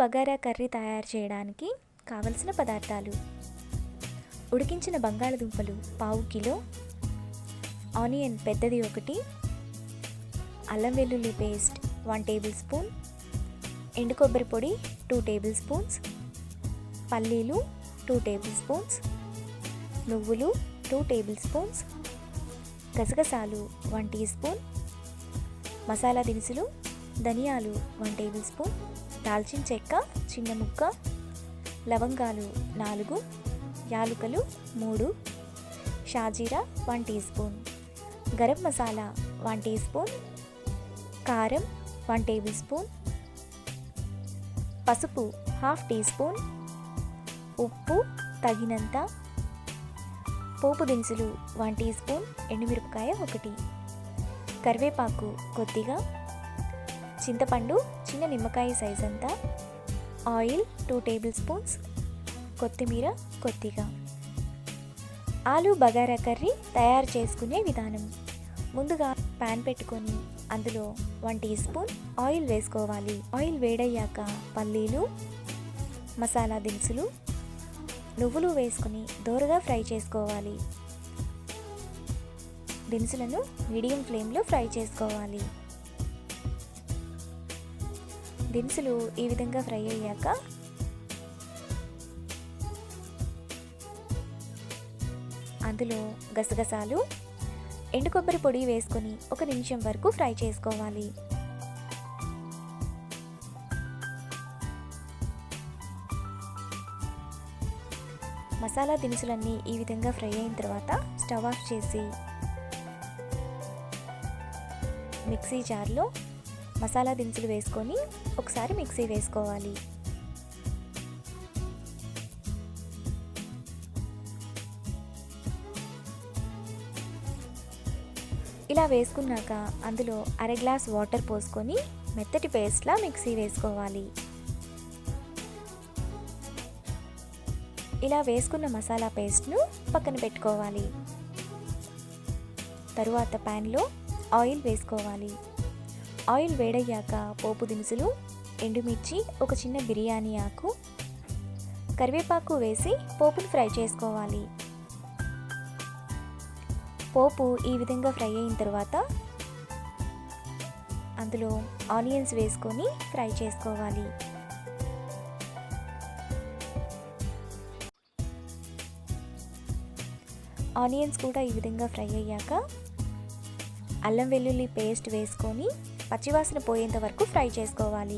Bagara curry తయారు చేయడానికి కావలసిన పదార్థాలు: ఉడికించిన బంగాళదుంపలు పావు కిలో, ఆనియన్ పెద్దది 1, అల్లం వెల్లుల్లి పేస్ట్ 1 టేబుల్ స్పూన్, ఎండు కొబ్బరి పొడి 2 టేబుల్ స్పూన్స్, పల్లీలు 2 టేబుల్ స్పూన్స్, నువ్వులు 2 టేబుల్ స్పూన్స్, గసగసాలు 1 టీ స్పూన్, మసాలా దినుసులు ధనియాలు 1 టేబుల్ స్పూన్, దాల్చిన చెక్క చిన్న ముక్క, లవంగాలు 4, యాలుకలు 3, షాజీరా 1 teaspoon, garam masala 1 teaspoon, కారం 1 టేబుల్ స్పూన్, పసుపు 1/2 టీ స్పూన్, ఉప్పు తగినంత, పోపు దినుసులు 1 టీ స్పూన్, ఎండుమిరపకాయ 1, కరివేపాకు కొద్దిగా, చింతపండు చిన్న నిమ్మకాయ సైజ్ అంతా, ఆయిల్ 2 టేబుల్ స్పూన్స్, కొత్తిమీర కొద్దిగా. ఆలు బగారా కర్రీ తయారు చేసుకునే విధానం: ముందుగా పాన్ పెట్టుకొని అందులో 1 టీ స్పూన్ ఆయిల్ వేసుకోవాలి. ఆయిల్ వేడయ్యాక పల్లీలు, మసాలా దినుసులు, నువ్వులు వేసుకొని దోరగా ఫ్రై చేసుకోవాలి. దినుసులను మీడియం ఫ్లేమ్లో ఫ్రై చేసుకోవాలి. దినుసులు ఈ విధంగా ఫ్రై అయ్యాక అందులో గసగసాలు, ఎండు కొబ్బరి పొడి వేసుకొని 1 నిమిషం వరకు ఫ్రై చేసుకోవాలి. మసాలా దినుసులన్నీ ఈ విధంగా ఫ్రై అయిన తర్వాత స్టవ్ ఆఫ్ చేసి మిక్సీ జార్లో మసాలా దినుసులు వేసుకొని ఒకసారి మిక్సీ వేసుకోవాలి. ఇలా వేసుకున్నాక అందులో 1/2 గ్లాస్ వాటర్ పోసుకొని మెత్తటి పేస్ట్లా మిక్సీ వేసుకోవాలి. ఇలా వేసుకున్న మసాలా పేస్ట్ను పక్కన పెట్టుకోవాలి. తరువాత ప్యాన్లో ఆయిల్ వేసుకోవాలి. ఆయిల్ వేడయ్యాక పోపు దినుసులు, ఎండుమిర్చి, ఒక చిన్న బిర్యానీ ఆకు, కరివేపాకు వేసి పోపును ఫ్రై చేసుకోవాలి. పోపు ఈ విధంగా ఫ్రై అయిన తర్వాత అందులో ఆనియన్స్ వేసుకొని ఫ్రై చేసుకోవాలి. ఆనియన్స్ కూడా ఈ విధంగా ఫ్రై అయ్యాక అల్లం వెల్లుల్లి పేస్ట్ వేసుకొని పచ్చివాసన పోయేంత వరకు ఫ్రై చేసుకోవాలి.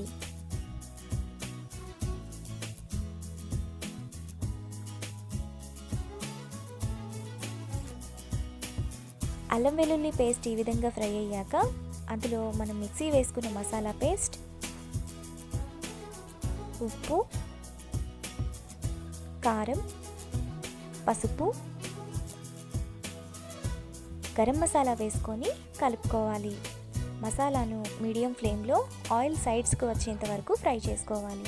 అల్లం వెల్లుల్లి పేస్ట్ ఈ విధంగా ఫ్రై అయ్యాక అందులో మనం మిక్సీ వేసుకున్న మసాలా పేస్ట్, ఉప్పు, కారం, పసుపు, గరం మసాలా వేసుకొని కలుపుకోవాలి. మసాలాను మీడియం ఫ్లేమ్లో ఆయిల్ సైడ్స్కి వచ్చేంత వరకు ఫ్రై చేసుకోవాలి.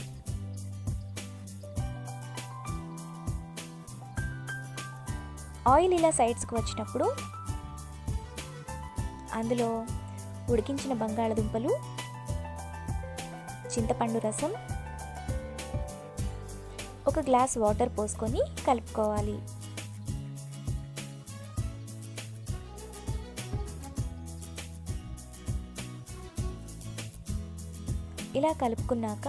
ఆయిల్ ఇలా సైడ్స్కి వచ్చినప్పుడు అందులో ఉడికించిన బంగాళదుంపలు, చింతపండు రసం, 1 గ్లాస్ వాటర్ పోసుకొని కలుపుకోవాలి. ఇలా కలుపుకున్నాక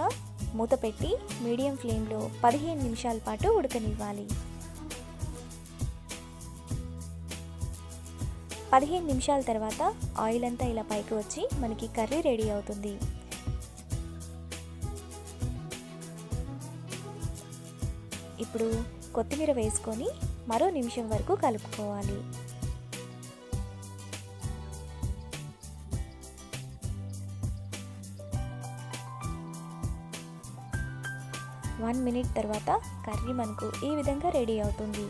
మూత పెట్టి మీడియం ఫ్లేమ్లో 15 నిమిషాల పాటు ఉడకనివ్వాలి. 15 నిమిషాల తర్వాత ఆయిల్ అంతా ఇలా పైకి వచ్చి మనకి కర్రీ రెడీ అవుతుంది. ఇప్పుడు కొత్తిమీర వేసుకొని మరో నిమిషం వరకు కలుపుకోవాలి. వన్ మినిట్ తర్వాత కర్రీ మనకు ఈ విధంగా రెడీ అవుతుంది.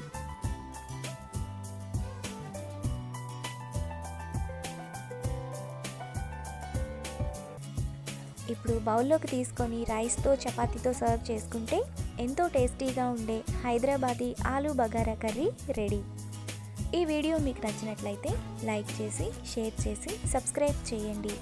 ఇప్పుడు బౌల్లోకి తీసుకొని రైస్తో చపాతీతో సర్వ్ చేసుకుంటే ఎంతో టేస్టీగా ఉండే హైదరాబాదీ ఆలు బగారా కర్రీ రెడీ. ఈ వీడియో మీకు నచ్చినట్లయితే లైక్ చేసి, షేర్ చేసి, సబ్స్క్రైబ్ చేయండి.